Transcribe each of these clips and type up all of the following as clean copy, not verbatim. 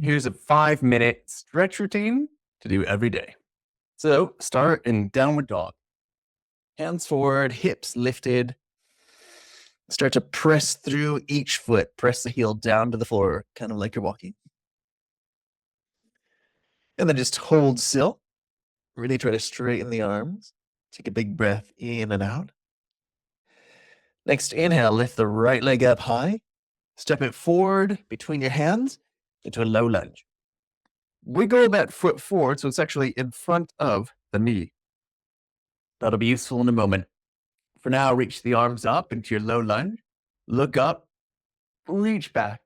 Here's a 5-minute stretch routine to do every day. So start in downward dog. Hands forward, hips lifted. Start to press through each foot. Press the heel down to the floor, kind of like you're walking. And then just hold still. Really try to straighten the arms. Take a big breath in and out. Next inhale, lift the right leg up high. Step it forward between your hands into a low lunge. Wiggle that foot forward so it's actually in front of the knee. That'll be useful in a moment. For now, reach the arms up into your low lunge. Look up, reach back.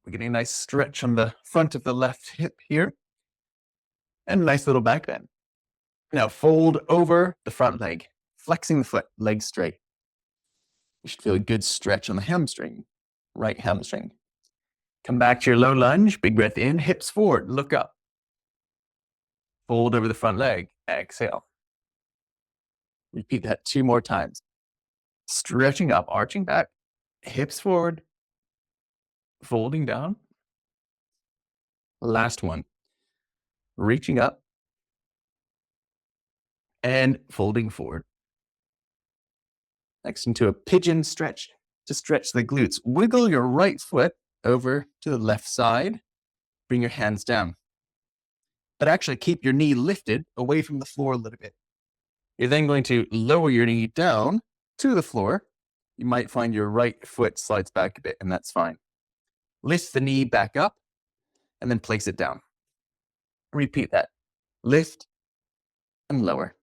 We're getting a nice stretch on the front of the left hip here. And a nice little back bend. Now fold over the front leg, flexing the foot, leg straight. You should feel a good stretch on the hamstring, right hamstring. Come back to your low lunge, big breath in, hips forward, look up. Fold over the front leg, exhale. Repeat that 2 more times. Stretching up, arching back, hips forward, folding down. Last one. Reaching up and folding forward. Next, into a pigeon stretch to stretch the glutes. Wiggle your right foot over to the left side. Bring your hands down. But actually keep your knee lifted away from the floor a little bit. You're then going to lower your knee down to the floor. You might find your right foot slides back a bit, and that's fine. Lift the knee back up and then place it down. Repeat that. Lift and lower.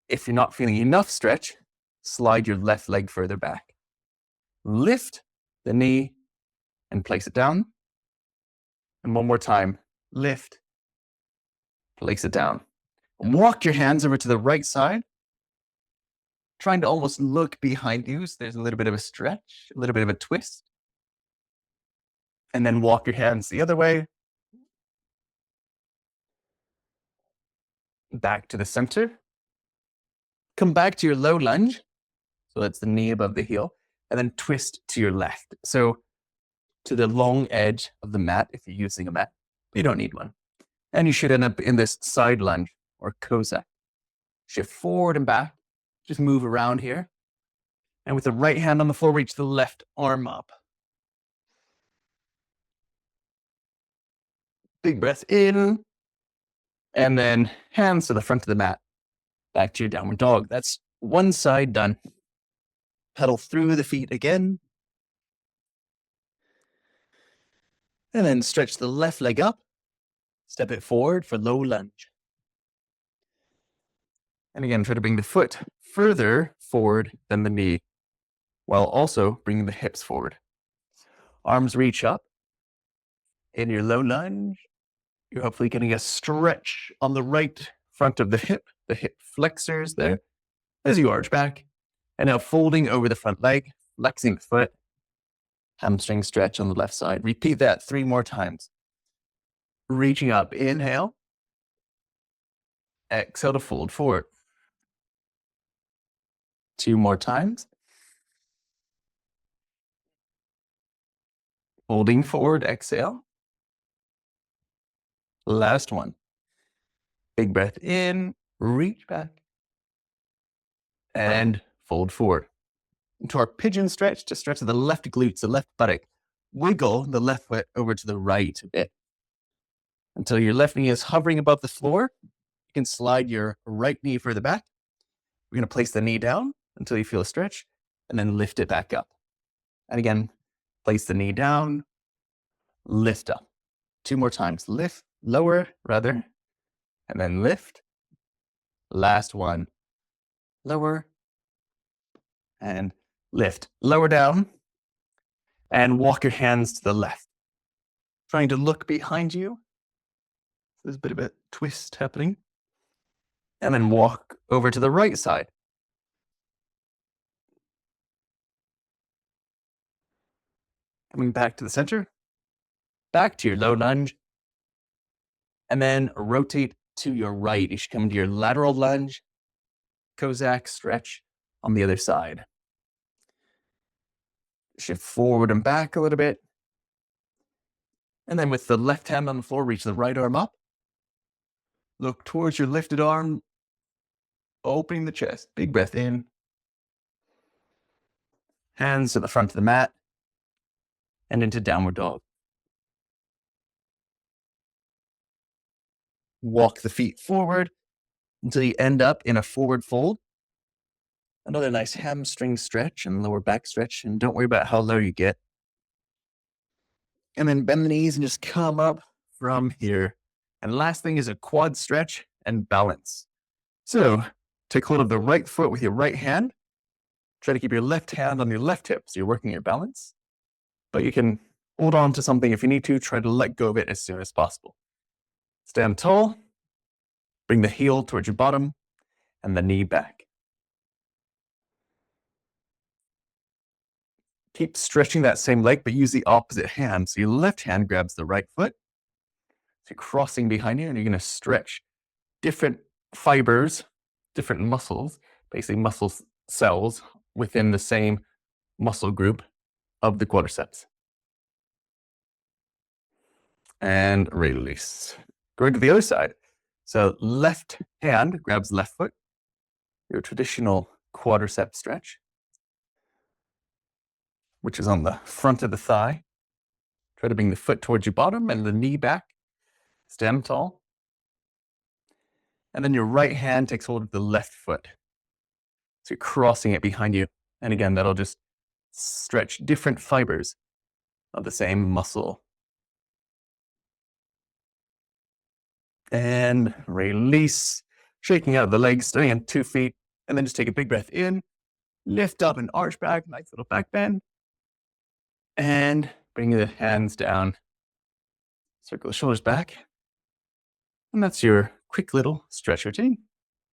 If you're not feeling enough stretch, slide your left leg further back. Lift the knee and place it down. And one more time. Lift, place it down. Walk your hands over to the right side, trying to almost look behind you so there's a little bit of a stretch, a little bit of a twist. And then walk your hands the other way. Back to the center. Come back to your low lunge. So that's the knee above the heel. And then twist to your left. So to the long edge of the mat, if you're using a mat. You don't need one. And you should end up in this side lunge or Cossack. Shift forward and back. Just move around here. And with the right hand on the floor, reach the left arm up. Big breath in. And then hands to the front of the mat. Back to your downward dog. That's one side done. Pedal through the feet again. And then stretch the left leg up. Step it forward for low lunge. And again, try to bring the foot further forward than the knee, while also bringing the hips forward. Arms reach up. In your low lunge, you're hopefully getting a stretch on the right front of the hip flexors there, as you arch back. And now folding over the front leg, flexing the foot, hamstring stretch on the left side. Repeat that 3 more times. Reaching up, inhale. Exhale to fold forward. 2 more times. Folding forward, exhale. Last one. Big breath in, reach back, and fold forward. Into our pigeon stretch, to stretch the left glutes, the left buttock. Wiggle the left foot over to the right a bit. Until your left knee is hovering above the floor, you can slide your right knee further back. We're going to place the knee down until you feel a stretch, and then lift it back up. And again, place the knee down, lift up. 2 more times. Lift, lower rather, and then lift. Last one. Lower and lift. Lower down and walk your hands to the left. Trying to look behind you. There's a bit of a twist happening. And then walk over to the right side. Coming back to the center. Back to your low lunge. And then rotate to your right. You should come to your lateral lunge. Cossack stretch on the other side. Shift forward and back a little bit. And then with the left hand on the floor, reach the right arm up. Look towards your lifted arm, opening the chest. Big breath in. Hands to the front of the mat and into downward dog. Walk the feet forward until you end up in a forward fold. Another nice hamstring stretch and lower back stretch, and don't worry about how low you get. And then bend the knees and just come up from here. And last thing is a quad stretch and balance. So take hold of the right foot with your right hand. Try to keep your left hand on your left hip so you're working your balance. But you can hold on to something if you need to. Try to let go of it as soon as possible. Stand tall. Bring the heel towards your bottom and the knee back. Keep stretching that same leg, but use the opposite hand. So your left hand grabs the right foot. So you're crossing behind you, and you're going to stretch different fibers, different muscles, basically muscle cells within the same muscle group of the quadriceps. And release. Going to the other side. So left hand grabs left foot, your traditional quadricep stretch, which is on the front of the thigh. Try to bring the foot towards your bottom and the knee back. Stand tall. And then your right hand takes hold of the left foot. So you're crossing it behind you. And again, that'll just stretch different fibers of the same muscle. And release. Shaking out of the legs, standing on 2 feet. And then just take a big breath in. Lift up and arch back. Nice little back bend. And bring the hands down. Circle the shoulders back. And that's your quick little stretch routine.